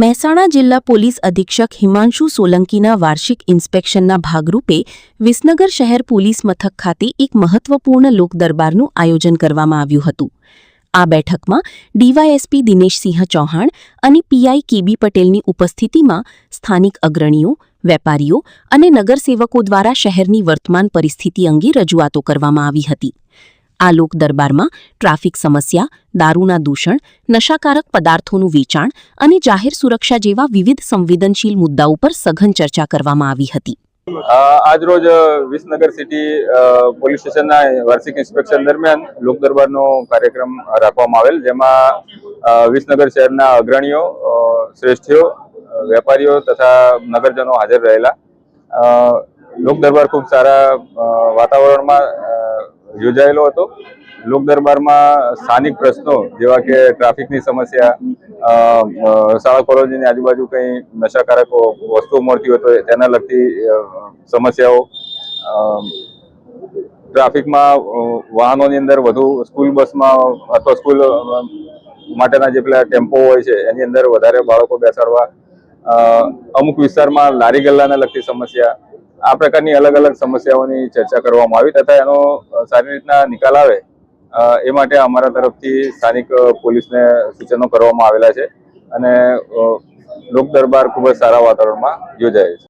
મહેસાણા જિલ્લા પોલીસ અધિક્ષક હિમાંશુ સોલંકીના વાર્ષિક ઇન્સ્પેક્શનના ભાગરૂપે વિસનગર શહેર પોલીસ મથક ખાતે એક મહત્વપૂર્ણ લોકદરબારનું આયોજન કરવામાં આવ્યું હતું। આ બેઠકમાં ડીવાયએસપી દિનેશસિંહ ચૌહાણ અને પીઆઈ કેબી પટેલની ઉપસ્થિતિમાં સ્થાનિક અગ્રણીઓ, વેપારીઓ અને નગરસેવકો દ્વારા શહેરની વર્તમાન પરિસ્થિતિ અંગે રજૂઆતો કરવામાં આવી હતી। આ લોક દરબારમાં ટ્રાફિક સમસ્યા, દારૂના દૂષણ, નશાકારક પદાર્થોનું વેચાણ અને જાહેર સુરક્ષા જેવા વિવિધ સંવેદનશીલ મુદ્દાઓ પર સઘન ચર્ચા કરવામાં આવી હતી। આજરોજ વિસનગર સિટી પોલીસ સ્ટેશનના વાર્ષિક ઇન્સ્પેક્શન દરમિયાન લોક દરબારનો કાર્યક્રમ રાખવામાં આવેલ, જેમાં વિસનગર શહેરના અગ્રણીઓ, શ્રેષ્ઠીઓ, વેપારીઓ તથા નગરજનો હાજર રહેલા। લોક દરબાર ખૂબ સારા વાતાવરણમાં યોજાયેલો હતો। લોક દરબારમાં સ્થાનિક પ્રશ્નો જેવા કે ટ્રાફિકની સમસ્યા, શાળા કોલેજની આજુબાજુ કંઈ નશાકારક વસ્તુઓ મળતી હોય તો તેના લગતી સમસ્યાઓ, ટ્રાફિકમાં વાહનોની અંદર વધુ સ્કૂલ બસમાં અથવા સ્કૂલ માટેના જે પેલા ટેમ્પો હોય છે એની અંદર વધારે બાળકો બેસાડવા, અમુક વિસ્તારમાં લારી ગલ્લાને લગતી સમસ્યા, આ પ્રકારની અલગ અલગ સમસ્યાઓની ચર્ચા કરવામાં આવી તથા એનો સારી રીતના નિકાલ આવે એ માટે અમારા તરફથી સ્થાનિક પોલીસને સૂચનો કરવામાં આવેલા છે અને લોક દરબાર ખૂબ જ સારા વાતાવરણમાં યોજાય છે।